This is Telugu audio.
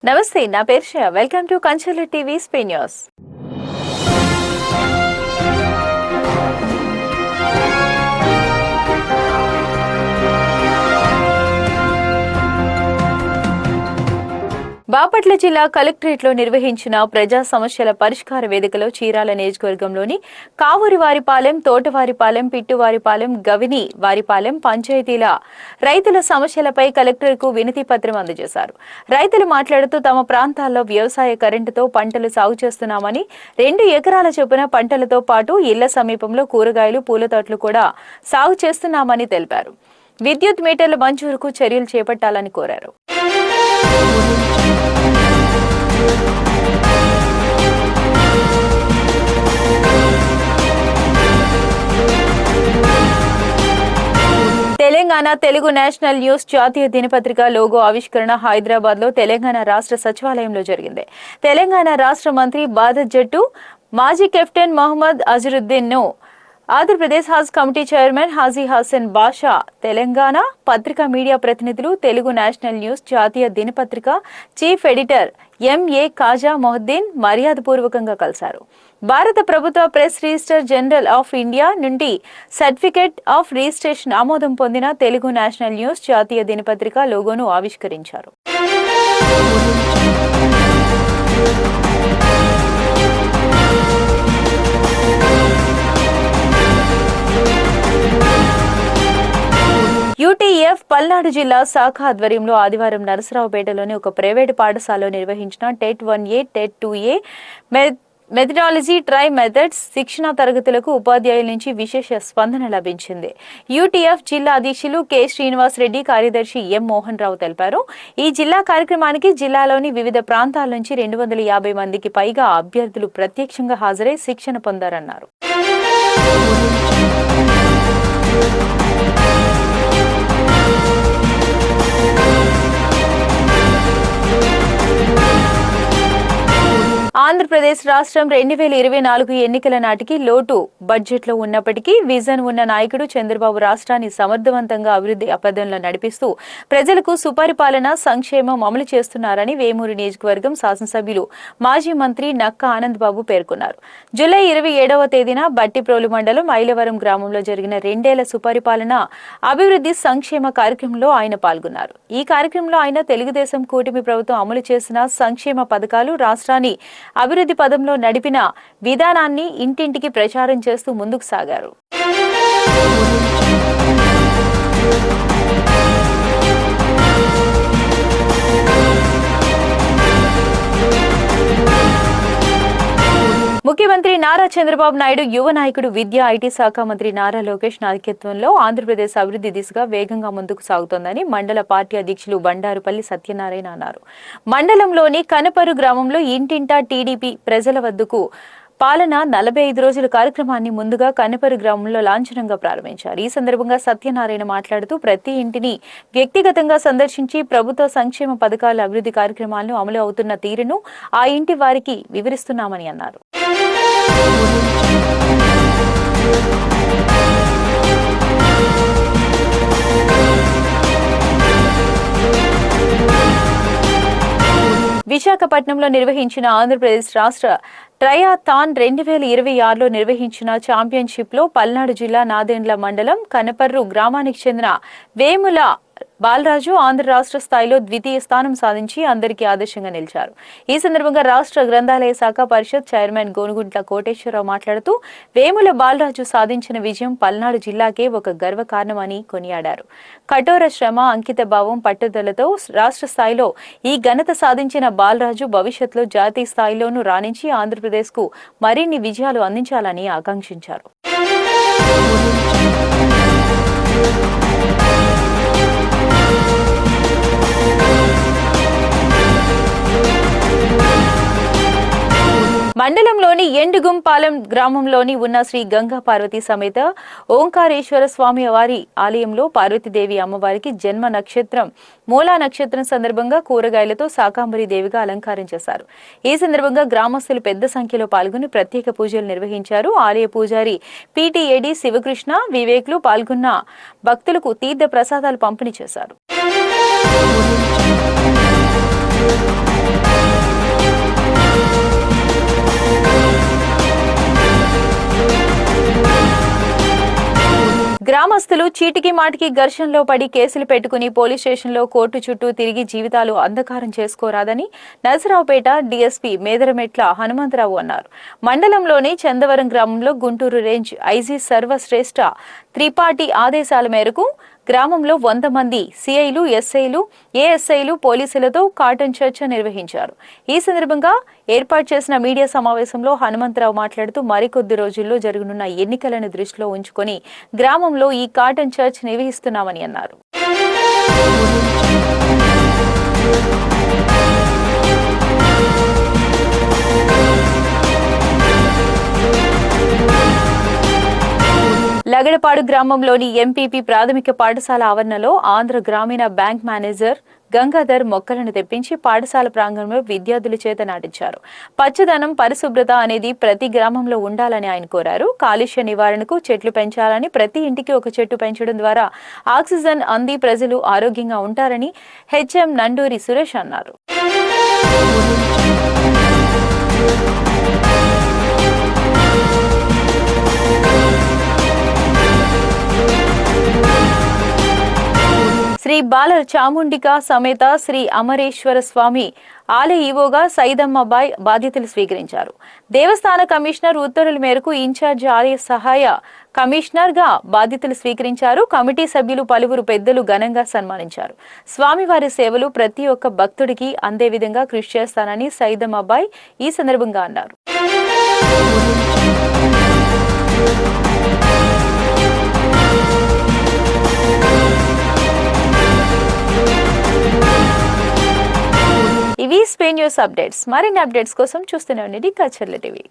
నమస్తే, నా పేరు Shreya. Welcome to Kanchela TV Spain news. Bapatla జిల్లా కలెక్టరేట్లో నిర్వహించిన ప్రజా సమస్యల పరిష్కార వేదికలో చీరాల నియోజకవర్గంలోని కావూరివారిపాలెం, తోటవారిపాలెం, పిట్టువారిపాలెం, గవిని వారిపాలెం పంచాయతీల రైతుల సమస్యలపై కలెక్టర్కు వినతి పత్రం అందజేశారు. రైతులు మాట్లాడుతూ తమ ప్రాంతాల్లో వ్యవసాయ కరెంటుతో పంటలు సాగు చేస్తున్నామని, 2 ఎకరాల చొప్పున పంటలతో పాటు ఇళ్ల సమీపంలో కూరగాయలు, పూల తోటలు కూడా సాగు చేస్తున్నామని తెలిపారు. విద్యుత్ మీటర్ల మంజూరుకు చర్యలు చేపట్టాలని కోరారు. తెలంగాణ తెలుగు నేషనల్ న్యూస్ జాతీయ దినపత్రిక లోగో ఆవిష్కరణ హైదరాబాద్ లో తెలంగాణ రాష్ట్ర సచివాలయంలో జరిగింది. తెలంగాణ రాష్ట్ర మంత్రి బాదత్ జట్టు, మాజీ కెప్టెన్ మహమ్మద్ అజరుద్దీన్ ను ఆంధ్రప్రదేశ్ హజ్ కమిటీ చైర్మన్ హాజీ హసన్ బాషా, తెలంగాణ పత్రికా మీడియా ప్రతినిధులు, తెలుగు నేషనల్ న్యూస్ జాతీయ దినపత్రిక చీఫ్ ఎడిటర్ ఎంఏ కాజా మొహద్దీన్ మర్యాదపూర్వకంగా కలిశారు. భారత ప్రభుత్వ press register general of India నుండి సర్టిఫికేట్ ఆఫ్ రిజిస్ట్రేషన్ ఆమోదం పొందిన తెలుగు నేషనల్ న్యూస్ జాతీయ దినపత్రిక లోగోను ఆవిష్కరించారు. యూటీఎఫ్ పల్నాడు జిల్లా శాఖ ఆధ్వర్యంలో ఆదివారం నరసరావుపేటలోని ఒక ప్రైవేటు పాఠశాలలో నిర్వహించిన TET 1A, TET 2A methodology try methods శిక్షణా తరగతులకు ఉపాధ్యాయుల నుంచి విశేష స్పందన లభించింది. యూటీఎఫ్ జిల్లా అధ్యక్షులు కె శ్రీనివాస్ రెడ్డి, కార్యదర్శి ఎం మోహన్ రావు తెలిపారు. ఈ జిల్లా కార్యక్రమానికి జిల్లాలోని వివిధ ప్రాంతాల నుంచి 250 మందికి పైగా అభ్యర్థులు ప్రత్యక్షంగా హాజరై శిక్షణ పొందారన్నారు. ఆంధ్రప్రదేశ్ రాష్ట్రం 2024 ఎన్నికల నాటికి లోటు బడ్జెట్లో ఉన్నప్పటికీ విజన్ ఉన్న నాయకుడు చంద్రబాబు రాష్ట్రాన్ని సమర్థవంతంగా అభివృద్ధి పథంలో నడిపిస్తూ ప్రజలకు సుపరిపాలన, సంక్షేమం అమలు చేస్తున్నారని వేమూరు నియోజకవర్గం శాసనసభ్యులు మాజీ మంత్రి నక్కా ఆనందబాబు పేర్కొన్నారు. జూలై 27వ తేదీన బట్టిప్రోలు మండలం ఐలవరం గ్రామంలో జరిగిన 2 ఏళ్ల సుపరిపాలన, అభివృద్ధి, సంక్షేమ కార్యక్రమంలో ఆయన పాల్గొన్నారు. ఈ కార్యక్రమంలో ఆయన తెలుగుదేశం కూటమి ప్రభుత్వం అమలు చేసిన సంక్షేమ పథకాలు, రాష్ట్రాన్ని అభివృద్ధి పదంలో నడిపిన విధానాన్ని ఇంటింటికి ప్రచారం చేస్తూ ముందుకు సాగారు. ముఖ్యమంత్రి నారా చంద్రబాబు నాయుడు, యువ నాయకుడు, విద్యా, ఐటీ శాఖ మంత్రి నారా లోకేష్ నాయకత్వంలో ఆంధ్రప్రదేశ్ అభివృద్ధి దిశగా వేగంగా ముందుకు సాగుతోందని మండల పార్టీ అధ్యక్షులు బండారుపల్లి సత్యనారాయణ అన్నారు. మండలంలోని కనపరు గ్రామంలో ఇంటింటా టీడీపీ ప్రజల వద్దకు పాలన 45 రోజుల కార్యక్రమాన్ని ముందుగా కనపరు గ్రామంలో లాంఛనంగా ప్రారంభించారు. ఈ సందర్భంగా సత్యనారాయణ మాట్లాడుతూ ప్రతి ఇంటిని వ్యక్తిగతంగా సందర్శించి ప్రభుత్వ సంక్షేమ పథకాల అభివృద్ధి కార్యక్రమాలను అమలు అవుతున్న తీరును ఆ ఇంటి వారికి వివరిస్తున్నామని అన్నారు. విశాఖపట్నంలో నిర్వహించిన ఆంధ్రప్రదేశ్ రాష్ట్ర ట్రయాథాన్ 2026లో నిర్వహించిన ఛాంపియన్షిప్లో పల్నాడు జిల్లా నాదెండ్ల మండలం కనపర్రు గ్రామానికి చెందిన వేముల బాలరాజు ఆంధ్ర రాష్ట్ర స్థాయిలో ద్వితీయ స్థానం సాధించి అందరికీ ఆదర్శంగా నిలిచారు. ఈ సందర్భంగా రాష్ట్ర గ్రంథాలయ శాఖ పరిషత్ చైర్మన్ గోనుగుంట్ల కోటేశ్వరరావు మాట్లాడుతూ వేముల బాలరాజు సాధించిన విజయం పల్నాడు జిల్లాకే ఒక గర్వకారణమని కొనియాడారు. కఠోర శ్రమ, అంకిత భావం, పట్టుదలతో రాష్ట్ర స్థాయిలో ఈ ఘనత సాధించిన బాలరాజు భవిష్యత్తులో జాతీయ స్థాయిలోనూ రాణించి ఆంధ్రప్రదేశ్కు మరిన్ని విజయాలు అందించాలని ఆకాంక్షించారు. మండలంలోని ఎండుగుంపాలెం గ్రామంలోని ఉన్న శ్రీ గంగా పార్వతీ సమేత ఓంకారేశ్వర స్వామి వారి ఆలయంలో పార్వతీదేవి అమ్మవారికి జన్మ నక్షత్రం మూలా నక్షత్రం సందర్భంగా కూరగాయలతో శాకాంబరి దేవిగా అలంకారం చేశారు. ఈ సందర్భంగా గ్రామస్తులు పెద్ద సంఖ్యలో పాల్గొని ప్రత్యేక పూజలు నిర్వహించారు. ఆలయ పూజారి పీటీఏడి శివకృష్ణ, వివేక్లు పాల్గొన్న భక్తులకు తీర్థ ప్రసాదాలు పంపిణీ చేశారు. గ్రామస్తులు చీటికి మాటికి ఘర్షణలో పడి కేసులు పెట్టుకుని పోలీస్ స్టేషన్లో కోర్టు చుట్టూ తిరిగి జీవితాలు అంధకారం చేసుకోరాదని నరసరావుపేట డీఎస్పీ మేదరమెట్ల హనుమంతరావు అన్నారు. మండలంలోని చందవరం గ్రామంలో గుంటూరు రేంజ్ ఐజీ సర్వశ్రేష్ఠ త్రిపాఠి ఆదేశాల మేరకు గ్రామంలో 100 మంది సిఐలు, ఎస్ఐలు, ఏఎస్ఐలు పోలీసులతో కాటన్ చర్చ నిర్వహించారు. ఈ సందర్భంగా ఏర్పాటు చేసిన మీడియా సమావేశంలో హనుమంతరావు మాట్లాడుతూ మరికొద్ది రోజుల్లో జరగనున్న ఎన్నికలను దృష్టిలో ఉంచుకొని గ్రామంలో ఈ కాటన్ చర్చ్ నిర్వహిస్తున్నామని అన్నారు. లగడపాడు గ్రామంలోని ఎంపీపీ ప్రాథమిక పాఠశాల ఆవరణలో ఆంధ్ర గ్రామీణ బ్యాంక్ మేనేజర్ గంగాధర్ మొక్కలను తెప్పించి పాఠశాల ప్రాంగణంలో విద్యార్థుల చేత నాటించారు. పచ్చదనం, పరిశుభ్రత అనేది ప్రతి గ్రామంలో ఉండాలని ఆయన కోరారు. కాలుష్య నివారణకు చెట్లు పెంచాలని, ప్రతి ఇంటికి ఒక చెట్టు పెంచడం ద్వారా ఆక్సిజన్ అంది ప్రజలు ఆరోగ్యంగా ఉంటారని హెచ్ఎం నండూరి సురేష్ అన్నారు. శ్రీ బాల చాముండిక సమేత శ్రీ అమరేశ్వర స్వామి ఆలయ ఈవోగా సైదమ్మబాయ్ బాధ్యతలు స్వీకరించారు. దేవస్థాన కమిషనర్ ఉత్తర్వుల మేరకు ఇన్ఛార్జ్ ఆలయ సహాయ కమిషనర్ గా బాధ్యతలు స్వీకరించారు. కమిటీ సభ్యులు, పలువురు పెద్దలు ఘనంగా సన్మానించారు. స్వామివారి సేవలు ప్రతి ఒక్క భక్తుడికి అందే విధంగా కృషి చేస్తానని సైదమ్మబాయ్ ఈ సందర్భంగా అన్నారు. ఇవి స్పెయిన్ న్యూస్ అప్డేట్స్. మరిన్ని అప్డేట్స్ కోసం చూస్తూనే ఉండండి కల్చర్ల టీవీ.